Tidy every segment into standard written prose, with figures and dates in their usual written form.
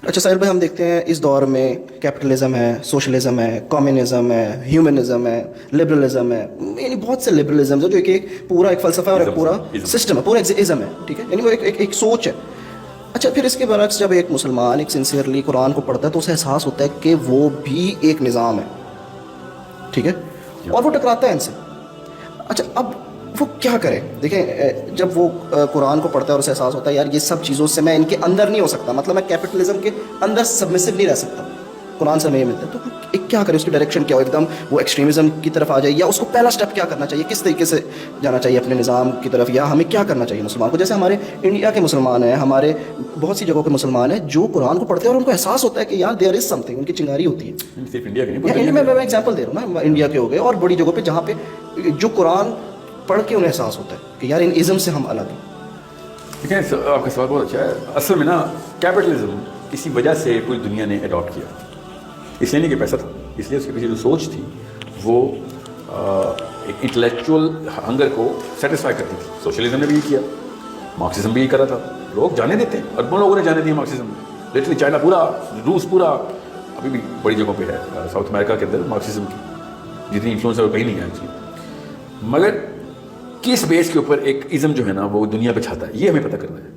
اچھا ساحل بھائی، ہم دیکھتے ہیں اس دور میں کیپٹلزم ہے، سوشلزم ہے، کمیونزم ہے، ہیومنزم ہے، لبرلزم ہے، یعنی بہت سے لبرلزم ہے جو ایک پورا ایک فلسفہ اور ایک پورا سسٹم ہے، پورا ازم ہے، ٹھیک ہے، یعنی وہ ایک سوچ ہے. اچھا پھر اس کے برعکس جب ایک مسلمان ایک سنسیئرلی قرآن کو پڑھتا ہے تو اسے احساس ہوتا ہے کہ وہ بھی ایک نظام ہے، ٹھیک ہے، اور وہ ٹکراتا ہے ان سے. اچھا اب وہ کیا کرے؟ دیکھیں جب وہ قرآن کو پڑھتا ہے اور اسے احساس ہوتا ہے یار یہ سب چیزوں سے میں ان کے اندر نہیں ہو سکتا، مطلب میں کیپٹلزم کے اندر سبمسو نہیں رہ سکتا، قرآن سے ہمیں یہ ملتا ہے، تو ایک کیا کرے؟ اس کی ڈائریکشن کیا ہو؟ ایک دم وہ ایکسٹریمزم کی طرف آ جائے، یا اس کو پہلا سٹیپ کیا کرنا چاہیے؟ کس طریقے سے جانا چاہیے اپنے نظام کی طرف، یا ہمیں کیا کرنا چاہیے مسلمان کو؟ جیسے ہمارے انڈیا کے مسلمان ہیں، ہمارے بہت سی جگہوں کے مسلمان ہیں جو قرآن کو پڑھتے ہیں اور ان کو احساس ہوتا ہے کہ یار دیئر از سم تھنگ، ان کی چنگاری ہوتی ہے. صرف انڈیا کے نہیں، میں ایگزامپل دے رہا ہوں نا، انڈیا کے ہو گئے اور بڑی جگہوں پہ جہاں پہ جو قرآن پڑھ کے انہیں احساس ہوتا ہے کہ یار ان ازم سے ہم الگ ہیں. دیکھیں آپ کا سوال بہت اچھا ہے. اصل میں نا کیپٹلزم کسی وجہ سے پوری دنیا نے اڈاپٹ کیا، اس لیے نہیں کہ پیسہ تھا، اس لیے اس کے پیچھے جو سوچ تھی وہ ایک انٹلیکچوئل ہنگر کو سیٹسفائی کرتی تھی. سوشلزم نے بھی یہ کیا، مارکسزم بھی یہ کرا تھا. لوگ جانے دیتے ہیں، اربوں لوگوں نے جانے دیا مارکسزم. لٹرلی چائنا پورا، روس پورا، ابھی بھی بڑی جگہوں پہ ہے ساؤتھ امریکہ کے اندر مارکسزم کی جتنی انفلوئنس ہے وہ کہیں نہیں ہے ایکچولی. مگر کس بیس کے اوپر ایک ازم جو ہے نا وہ دنیا پہ چھاتا ہے، یہ ہمیں پتہ کرنا ہے.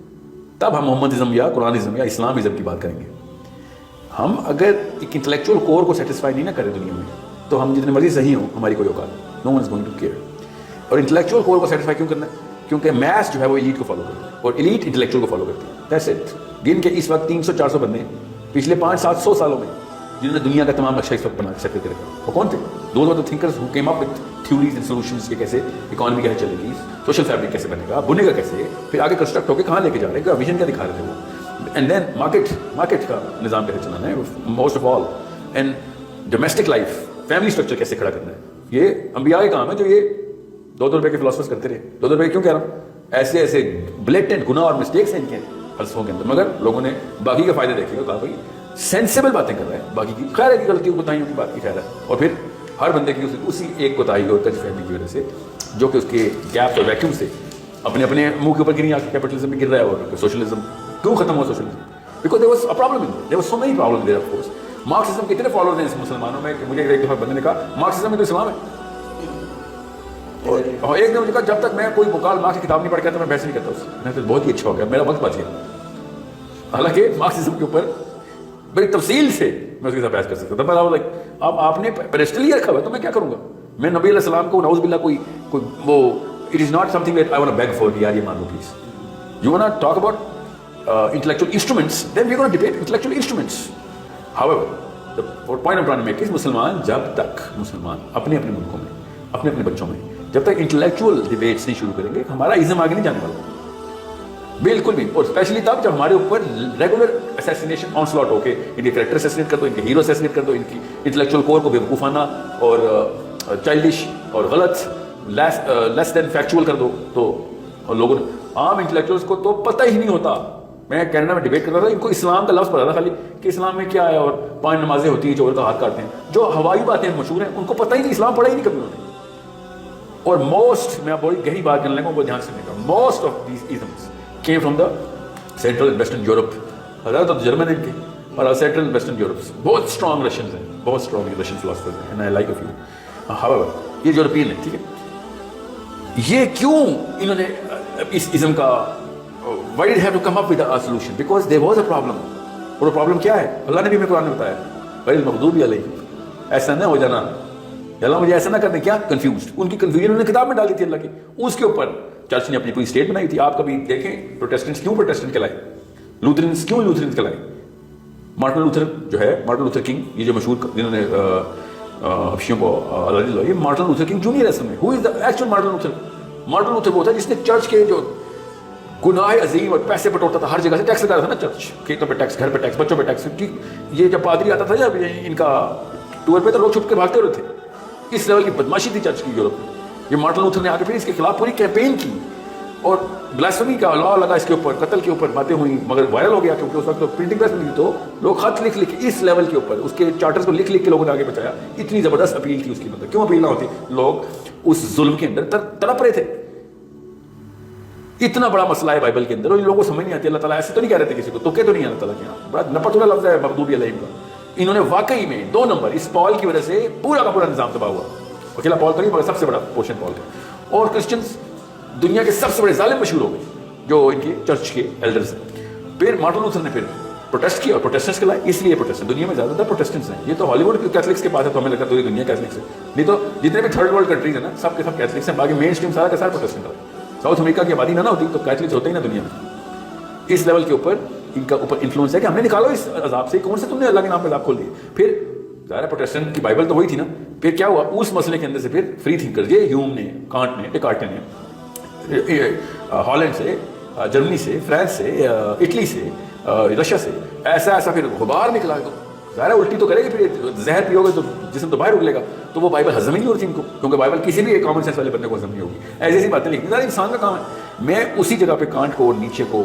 تب ہم محمدزم یا قرآنزم یا اسلامزم کی بات کریں گے. ہم اگر ایک انٹلیکچوئل کور کو سیٹسفائی نہیں نہ کریں دنیا میں تو ہم جتنے مرضی صحیح ہوں ہماری کوئی اوقات، no one is going to care. اور انٹلیکچوئل کور کو سیٹسفائی کیوں کرنا ہے؟ کیونکہ میس جو ہے وہ ایلیٹ کو فالو کرتا ہے اور ایلیٹ انٹلیکچوئل کو فالو کرتی ہے. That's it. دن کے اس وقت 300-400 بندے ہیں پچھلے 500-700 سالوں میں جنہوں نے دنیا کا تمام نقشہ اس وقت بنا سیٹ کر رکھا. وہ کون تھے؟ Those are the thinkers who came up with theories and solutions کہ کیسے اکانومی کیسے چلے گی، سوشل فیبرک کیسے بنے گا، بنے گا کیسے، پھر آگے کنسٹرکٹ ہو کے کہاں لے کے جا رہے ہیں، ویژن کیا دکھا رہے تھے وہ. اینڈ دین مارکیٹ کا نظام کیسے چلانا ہے most of all. And domestic life, family structure کیسے کھڑا کرنا ہے. یہ انبیاء کے کام ہے جو یہ 2 روپے کے فلاسفرز کرتے رہے. 2 روپے کیوں کہہ رہا ہوں؟ ایسے بلیٹنٹ گناہ اور مسٹیکس ہیں ان کے فلسفوں کے اندر، مگر لوگوں نے باقی کا فائدہ دیکھے گا، کہا بھائی سینسیبل باتیں کر رہے ہیں، باقی کی خیر ہے کی غلطیوں کوتاہیوں کی بات کی خیر ہے. اور پھر ہر بندے کی اسی ایک کوتاہی اور تجھ فہمی کی وجہ سے جو کہ اس کے گیپ اور ویکیوم سے اپنے منہ کے اوپر گری آ کے کیپٹلزم میں گر رہا ہے. اور سوشلزم کیوں ختم ہوا؟ Socialism because there was a problem in there was so many problem there. Of course Marxism کے اتنے فالوورز ہیں اس مسلمانوں میں کہ مجھے ایک دفعہ بندے نے کہا مارکسزم میں تو اسلام ہے. اور ایک نے مجھے کہا جب تک میں کوئی مکال مارکس کی کتاب نہیں پڑھ کے تو میں بحث نہیں کرتا اس سے. میں تو بہت ہی اچھا ہو گیا، میرا وقت بچ گیا. حالانکہ مارکسزم کے اوپر بڑی تفصیل سے میں اس کے ساتھ بحث کر سکتا تھا. لائک اب آپ نے پیڈسٹل ہی رکھا ہوا ہے تو میں کیا کروں گا؟ میں نبی علیہ السلام کو نعوذ باللہ کوئی وہ it is not something that I want to beg for کہ یار یہ مان لو please. You want to talk about intellectual instruments, then we're going to debate intellectual instruments. However, the point I'm trying to make is مسلمان جب تک مسلمان اپنے ملکوں میں اپنے بچوں میں جب تک انٹلیکچوئل ڈیبیٹس نہیں شروع کریں گے ہمارا ازم آگے نہیں جانے والا بالکل بھی. اور اسپیشلی تب جب ہمارے اوپر ریگولر اسیسینیشن آن سلاٹ ہو کے ان کے کریکٹر اسیسینیٹ کر دو، ان کے ہیرو اسیسینیٹ کر دو، ان کی انٹلیکچوئل کور کو بیوقوفانہ اور چائلڈش اور غلط لیس دین فیکچوئل کر دو. تو لوگوں عام انٹلیکچوئلس کو تو پتہ ہی نہیں ہوتا. میں کینیڈا میں ڈیبیٹ کر رہا تھا، ان کو اسلام کا لفظ پتا تھا خالی کہ اسلام میں کیا ہے اور 5 نمازیں ہوتی ہیں، چور کا ہاتھ کاٹتے ہیں، جو ہوائی باتیں مشہور ہیں ان کو پتہ ہی نہیں، اسلام پڑھا ہی نہیں کبھی انہوں نے. اور موسٹ میں بڑی گہری بات کرنے لگا، وہ دھیان سے دیکھا، most of these isms came from the central and western Europe. زیادہ تو جرمن ہیں ان کے اور سینٹرل اینڈ ویسٹرن یورپ بہت اسٹرانگ رشینز ہیں، بہت اسٹرانگ رشین فلاسفرز ہیں and I like a few. However یہ یورپین ہیں، ٹھیک ہے، یہ کیوں انہوں نے اس ازم کا why did they have to come up with a solution? Because there was a problem. اور وہ پرابلم کیا ہے؟ اللہ نے بھی ہمیں قرآن میں بتایا غیر المغضوب علیہم، ایسا نہ ہو جانا، اللہ مجھے ایسا نہ کرنے. کیا کنفیوزڈ، ان کی کنفیوژن انہوں نے کتاب میں ڈالی تھی اللہ کی، اس کے اوپر چرچ نے اپنی پوری اسٹیٹ بنائی تھی. آپ کبھی دیکھیں پروٹیسٹنٹس کیوں پروٹیسٹنٹ کہلائے، لوتھرنس کیوں لوتھرنس کہلائے. مارٹن لوتھر جو ہے، مارٹن لوتھر کنگ، یہ جو مشہور جنہوں نے حبشیوں کو آزادی دلائی، یہ مارٹن لوتھر کنگ جونیئر ہے اصل میں. Who is the actual Martin Luther? Martin Luther وہ تھا جس نے چرچ کے جو گناہ عظیم اور پیسے بٹورتا تھا، ہر جگہ سے ٹیکس لگا رہا تھا نا، چرچ کھیتوں پہ ٹیکس، گھر پہ ٹیکس، بچوں پہ ٹیکس. یہ جب پادری آتا تھا جب ان کا ٹور پہ تو لوگ چھپ کے بھاگتے ہوئے تھے. اس لیول کی بدماشی تھی چرچ کی یورپ میں. یہ مارٹن لوتھر نے آ کے پھر اس کے خلاف پوری کیمپین کی اور بلاسفمی کا لا لگا اس کے اوپر، قتل کے اوپر باتیں ہوئیں، مگر وائرل ہو گیا کیونکہ اس وقت پرنٹنگ پریس نہیں تھی تو لوگ خط لکھ لکھ اس لیول کے اوپر اس کے چارٹرز کو لکھ لکھ کے لوگوں نے آگے بچایا. اتنی زبردست اپیل تھی اس کی. مطلب کیوں اپیل نہ ہوتی؟ لوگ اس ظلم کے اندر تڑپ رہے تھے. اتنا بڑا مسئلہ ہے بائبل کے اندر اور ان لوگوں کو سمجھ نہیں آتی. اللہ تعالیٰ ایسے تو نہیں کہہ رہے تھے کسی کو, تو کہ تو نہیں ہے اللہ تعالیٰ کے یہاں, بڑا نپتولہ لفظ ہے مغضوب علیہم کا. انہوں نے واقعی میں 2 نمبر اس پال کی وجہ سے پورا کا پورا نظام تباہ ہوا. اکیلا پال تو نہیں مگر سب سے بڑا پورشن پال کا. اور کرسچنس دنیا کے سب سے بڑے ظالم مشہور ہو گئے جو ان کے چرچ کے ایلڈرز ہیں. پھر مارٹن لوتھر نے پھر پروٹیسٹ کیا اور پروٹیسٹنٹس کے لائے, اس لیے پروٹیسٹ دنیا میں زیادہ تر پروٹیسٹنٹس ہیں. یہ تو ہالی ووڈ کیتھلکس کے پاس ہے تو ہمیں لگتا ہے پوری دنیا کیتھلکس ہے, نہیں تو جتنے بھی تھرڈ ورلڈ کنٹریز ہیں نا سب کے سب کیتھلکس ہیں. باقی مین اسٹریم سارا کا سارا پروٹیسٹنٹ ہے. ساؤتھ امریکہ کی آبادی نہ ہوتی تو کیتھلکس ہوتے ہی نا دنیا میں. اس لیول کے اوپر ان کا اوپر انفلوئنس ہے کہ ہم نے نکالو اس عذاب سے. کون سے تم نے اللہ کے نام پہ عذاب کھول دیے. پھر ظاہر پروٹیسٹنٹ کی بائبل تو وہی تھی نا. پھر کیا ہوا اس مسئلے کے اندر سے پھر فری تھنکر یہ ہیوم نے, کانٹ نے, ڈیکارٹ نے, ہالینڈ سے, جرمنی سے, فرانس سے, اٹلی سے, رشیا سے ایسا پھر غبار نکلا. تو ظاہر الٹی تو کرے گی, پھر زہر پیو گے تو جسم تو باہر اگلے گا. تو وہ بائبل ہضم ہی نہیں ہوتی ان کو, کیونکہ بائبل کسی بھی ایک کامن سینس والے بندے کو ہضم نہیں ہوگی. ایسی ایسی باتیں لکھنی ظاہر انسان کا کام ہے. میں اسی جگہ پہ کانٹ کو, نیچے کو,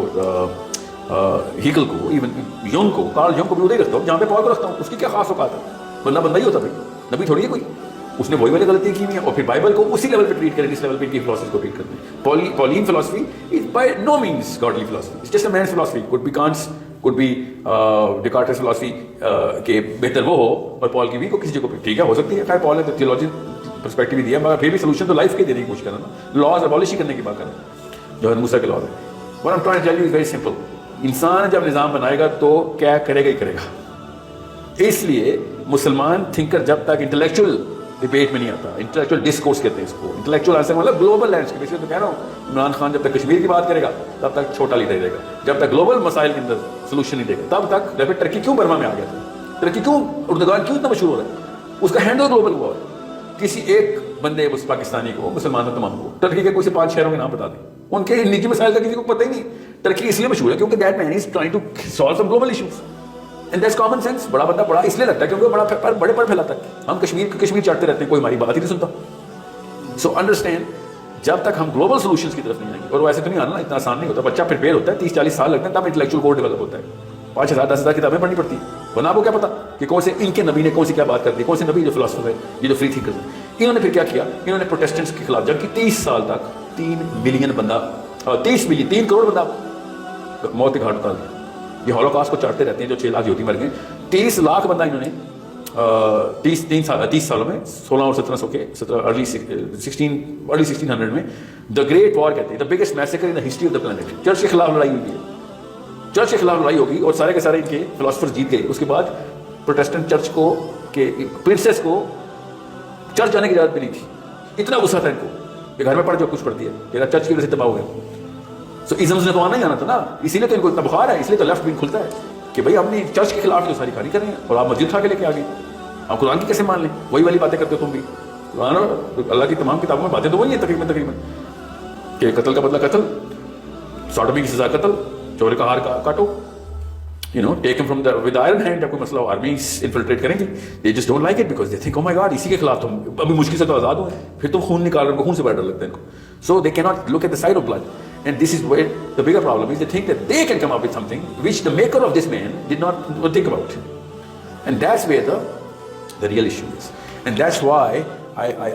ہیگل کو, ایون یونگ کو, کارل یونگ کو بھی ادھر رکھتا ہوں جہاں پہ پال کو رکھتا ہوں. اس کی کیا خاص اوقات ہے, بندہ بندہ ہی ہوتا بھائی, نبی تھوڑی ہے کوئی. اس نے وہی والی غلطی کی ہوئی ہے اور پھر بائبل کو اسی لیول پہ ٹریٹ کریں جس لیول پہ ان کی فلاسفی کو ٹریٹ کرتے ہیں. Pauline philosophy is by no means godly philosophy, it's just a man's philosophy. Could be Kant's, could be Descartes philosophy کہ بہتر وہ ہو اور پال کی بھی کو کسی جگہ پہ ٹھیک ہے ہو سکتی ہے. خیر پال نے تو تھیولوجی پرسپیکٹو بھی دیا مگر پھر بھی سولوشن تو لائف کے دینے کی کوشش کرنا نا, لاز ابالش ہی کرنے کی بات کرنا جو ہے موسیٰ کے لاز ہے. What I'm trying to tell you is very simple. انسان جب نظام بنائے گا تو کیا کرے گا ہی کرے گا. اس لیے مسلمان تھنکر جب تک انٹلیکچوئل ڈبیٹ میں نہیں آتا, انٹلیکچوئل ڈسکورس کہتے ہیں اس کو, انٹلیکچوئل آنسر مطلب گلوبل لینڈسکیپ. اس لیے تو کہہ رہا ہوں عمران خان جب تک کشمیر کی بات کرے گا تب تک چھوٹا لیڈر رہے گا. جب تک گلوبل مسائل کے اندر سولوشن نہیں دے گا تب تک. جب ترکی کیوں برما میں آ گیا تھا, ترکی کیوں, اردگان کیوں اتنا مشہور ہو رہا ہے, اس کا ہینڈل گلوبل ہوا ہے. کسی ایک بندے اس پاکستانی کو, مسلمانوں تمام کو ترکی کے کوئی سے 5 شہروں کے نام بتا دیں, ان کے نجی مسائل کا کسی کو پتہ ہی نہیں. ترکی اس لیے مشہور ہے کیونکہ that man is trying to solve some global issues and that's common sense. بڑا بندہ بڑا اس لیے لگتا ہے کیونکہ بڑا بڑے پر پھیلاتا ہے. ہم کشمیر چاٹتے رہتے ہیں, کوئی ہماری بات ہی نہیں سنتا. سو انڈرسٹینڈ, جب تک ہم گلوبل سولوشنس کی طرف نہیں آئیں گے, اور ویسے تو نہیں آنا, اتنا آسان نہیں ہوتا. بچہ پریپیئر ہوتا ہے 30-40 سال لگتے ہیں تب انٹلیکچوئل کوڈ ڈیولپ ہوتا ہے. 5,000-10,000 کتابیں پڑھنی پڑتی ہیں, ورنہ آپ کو کیا پتا کہ کون سے ان کے نبی نے کون سی کیا بات کر دی, کون سے نبی جو فلاسفر ہے, یہ جو فری تھنکرز ہیں. انہوں نے پھر کیا کیا, انہوں نے پروٹیسٹنٹس کے خلاف جنگ کی. 30 سال تک 3 ملین بندہ, 3 کروڑ بندہ موت کے گھاٹ اتار دیا. یہ ہولوکاسٹ کو چاٹتے رہتے ہیں جو 6 لاکھ یہودی مر گئے. 30 لاکھ بندہ انہوں نے 30 سالوں میں 16 اور 1700 کے ارلی 1600 میں دا گریٹ وار کہتے ہیں, the biggest massacre in the history of the planet. Church کے خلاف لڑائی ہوئی ہے, چرچ کے خلاف لڑائی ہوگی اور سارے کے سارے ان کے فلاسفرز جیت گئے. اس کے بعد پروٹیسٹنٹ چرچ کو کہ پرنسس کو چرچ جانے کی اجازت ملی تھی. اتنا غصہ تھا ان کو کہ گھر میں پڑھ جو کچھ پڑھتی ہے, میرا چرچ کی وجہ سے تباہ ہو گیا. سو ازمز نے تو آنا ہی آنا تھا نا, اسی لیے تو ان کو اتنا بخار ہے, اس لیے تو لیفٹ ونگ کھلتا ہے کہ بھائی ہم نے چرچ کے خلاف جو ساری کہانی کر رہے ہیں اور آپ مسجد اٹھا کے لے کے آ گئے. آپ قرآن کی کیسے مان لیں, وہی والی باتیں کرتے ہو تم بھی. قرآن اور اللہ کی تمام کتابوں میں باتیں تو وہی ہیں تقریباً کہ قتل کا بدلہ قتل, سوڈومی کی سزا قتل, چور کا ہار کاٹو, ٹیک ہم from the with iron hand. جب کوئی مسئلہ ہو آرمیز انفلٹریٹ کریں گے, they just don't like it because they think O my God اسی کے خلاف تم ابھی مشکل سے تو آزاد ہوئے, پھر تم خون نکال رہے ہو, خون سے بڑا ڈر لگتا ہے ان کو. سو دے کی not look at the side of blood. And this is where the bigger problem is. They think that they can come up with something which the maker of this man did not think about. And that's where the real issue is. And that's why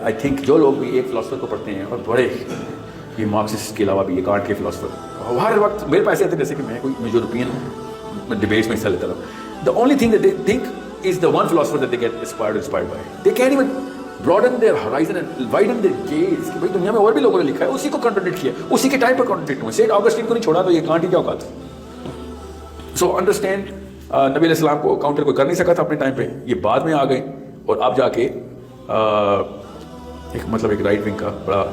I think جو لوگ بھی ایک philosopher کو پڑھتے ہیں اور بڑے یہ مارکسسٹ کے علاوہ بھی یہ کانٹ کے فلاسفر ہر وقت میرے پاس ایسے آتے جیسے کہ میں کوئی یورپین ڈبیٹس میں حصہ لیتا رہا. The only thing that they think is the one philosopher that they get inspired by. They can't even broaden their horizon and widen their gaze کہ بھائی دنیا میں اور بھی لوگوں نے لکھا ہے, اسی کو کنٹرڈکٹ کیا, اسی کے ٹائم پر کنٹرڈکٹ ہوئے. سینٹ آگسٹین کو نہیں چھوڑا تو یہ کانٹ ہی کیا اوقات. سو انڈرسٹینڈ, نبی علیہ السلام کو کاؤنٹر کوئی کر نہیں سکا تھا اپنے ٹائم پہ, یہ بعد میں آ گئے. اور اب جا کے ایک مطلب ایک رائٹ ونگ کا بڑا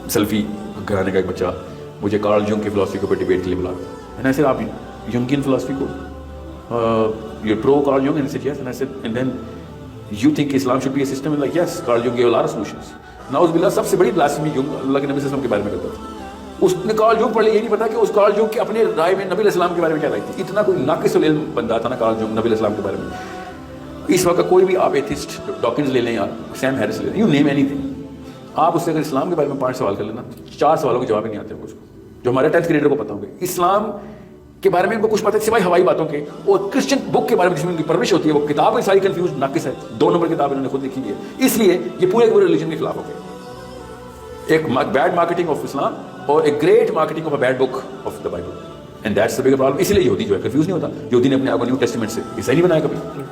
سیلفی گھرانے کا ایک بچہ مجھے کارل یونگ کی فلاسفی کے اوپر ڈبیٹ کے لیے بلا رہا ہے. میں نے آپ یونگین فلاسفی کو یو پرو Carl Jung, and then you think Islam should be a system? And like, yes, Carl Jung gave a lot of solutions. نعوذ باللہ سب سے بڑی بلاسفمی یونگ اللہ کے نبی صلی اللہ علیہ وسلم کے بارے میں کرتا تھا. اس نے کارل یونگ پڑھ لیا, یہ نہیں پتا کہ اس کارل یونگ کی اپنے رائے میں نبی علیہ السلام کے بارے میں کیا رائے تھی. اتنا کوئی ناقص العلم بندہ تھا نا کارل یونگ نبی علیہ السلام کے بارے میں. اس وقت کوئی بھی آپ ایتھسٹ ڈاکنز لے لیں یا سیم ہیرس لے لیں, یو نیم اینی تھنگ, آپ اس سے اگر اسلام کے بارے میں 5 سوال کر لینا 4 سوالوں کے جواب ہی نہیں آتے اس کو, جو ہمارے 10th گریڈر کو پتا ہوں گے. اسلام کے بارے میں ان کو کچھ پتہ ہے سوائے ہوائی باتوں کے, اور کرسچن بک کے بارے میں جس میں ان کی پرورش ہوتی ہے وہ کتاب میں ساری کنفیوز ناقص ہے. 2 نمبر کتاب انہوں نے خود لکھی ہے, اس لیے یہ پورے ریلیجن کے خلاف ہو گئے. ایک بیڈ مارکیٹنگ آف اسلام اور ایک great marketing of a bad book of the Bible. And that's the bigger problem. اسی لیے یہودی جو ہے کنفیوز نہیں ہوتا. یہودی نے اپنے آپ کو نیو ٹیسٹمنٹ سے عیسائی نہیں بنایا کبھی,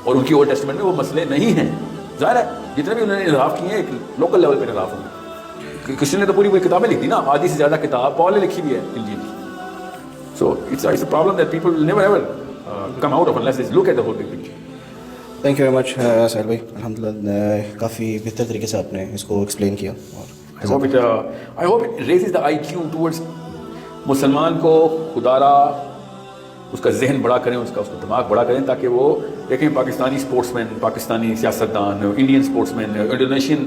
اور ان کی اولڈ ٹیسٹمنٹ میں وہ مسئلے نہیں ہیں. ظاہر ہے جتنے بھی انہوں نے انحراف کیے ہیں ایک لوکل لیول پہ انحراف ہوئے. کرسچن نے تو پوری کتابیں لکھ دی نا, آدھی سے زیادہ کتاب پال نے لکھی بھی ہے انجیل کی. So it's a problem that people will never ever come out of unless they look at the whole big picture. Thank you very much Sohail بھائی, الحمدللہ کافی بہتر طریقے سے آپ نے اس کو ایکسپلین کیا. I hope it raises the IQ towards مسلمان کو خدا را اس کا ذہن بڑا کریں, اس کا دماغ بڑا کریں, تاکہ وہ دیکھیں پاکستانی اسپورٹس مین, پاکستانی سیاستدان, انڈین اسپورٹس مین, انڈونیشین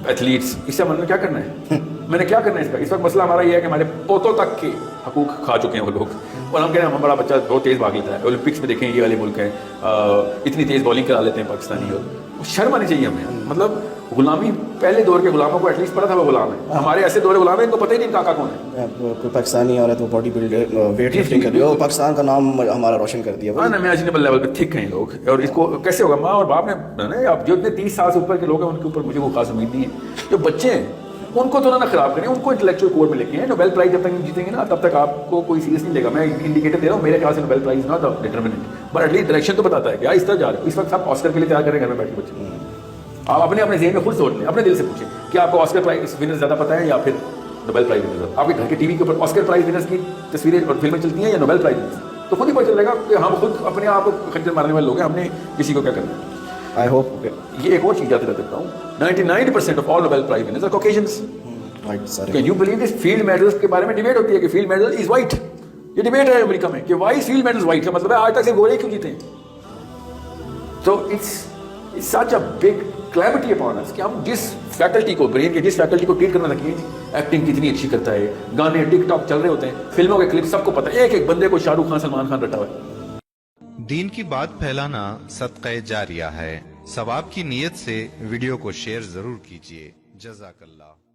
ایتھلیٹس, اس سے ہمیں کیا کرنا ہے, میں نے کیا کرنا ہے اس کا. اس وقت مسئلہ ہمارا یہ ہے کہ ہمارے پوتوں تک کے حقوق کھا چکے ہیں وہ لوگ, اور ہم کہہ رہے ہیں ہمارا بچہ بہت تیز بھاگ لیتا ہے. اولمپکس میں دیکھیں یہ والے ملک ہیں اتنی تیز بالنگ کرا لیتے ہیں پاکستانی, اور شرم آنی چاہیے ہمیں. مطلب غلامی, پہلے دور کے غلاموں کو ایٹ لیسٹ پتا تھا وہ غلام ہے. ہمارے ایسے دور غلام ہیں ان کو پتہ ہی نہیں کاکا کون ہے. کوئی پاکستانی عورت وہ باڈی بلڈر ویٹ لفٹنگ کر رہی ہے, پاکستان کا نام ہمارا روشن کر دیا. ہاں, امیجنیبل لیول پہ تھک ہیں لوگ, اور اس کو کیسے ہوگا. ماں اور باپ نے, اب جو اتنے 30 سال سے اوپر کے لوگ ہیں ان کے اوپر مجھے کوئی خاص امید نہیں ہے. جو بچے ہیں ان کو تو نہ خراب کریں, ان کو انٹلیکچوئل کور میں لے کے ہیں. نوبیل پرائز جب تک جیتیں گے نا تب تک آپ کو کوئی سیریس نہیں لے گا. میں انڈیکیٹر دے رہا ہوں, میرے خیال سے Nobel prize not determinant, but at least direction تو بتاتا ہے کہ اس طرح جا رہے. اس وقت آپ آسکر کے لیے تیار کریں گھر میں بیٹھ کے بچے. آپ اپنے ذہن میں خود سوچ لیں, اپنے دل سے پوچھیں کہ آپ کو آسکر پرائز ونر زیادہ پتہ ہے یا پھر نوبیل پرائز ونر. آپ کے گھر کے ٹی وی کے اوپر آسکر پرائز ونرز کی تصویریں اور فلمیں چلتی ہیں یا نوبیل پرائز ونرز, تو خود ہی پتہ چلے گا کہ ہم خود اپنے آپ کو خنجر مارنے والے لوگ ہیں. ہم نے کسی کو کیا کرنا ہے. آئی ہوپ یہ ایک اور چیز یاد رکھتا ہوں, 99% of all Nobel prize winners are Caucasians. Can you believe this? Field medals کے بارے میں ڈیبیٹ ہوتی ہے کہ فیلڈ میڈل از وائٹ. یہ ڈیبیٹ ہے امریکہ میں کہ وائی فیلڈ میڈلز وائٹ, کا مطلب ہے آج تک سے گورے کیوں جیتے ہیں. تو it's such a big calamity upon us کہ ہم جس فیکلٹی کو, برین کے جس فیکلٹی کو ٹریٹ کرنا لگے, ایکٹنگ کتنی اچھی کرتا ہے, گانے ٹک ٹاک چل رہے ہوتے ہیں, فلموں کے کلپ سب کو پتہ ہے, ایک ایک بندے کو شاہ رخ خان, سلمان خان رٹا ہوا ہے. دین کی بات پھیلانا صدقہ جاریہ ہے. ثواب کی نیت سے ویڈیو کو شیئر ضرور کیجیے. جزاک اللہ.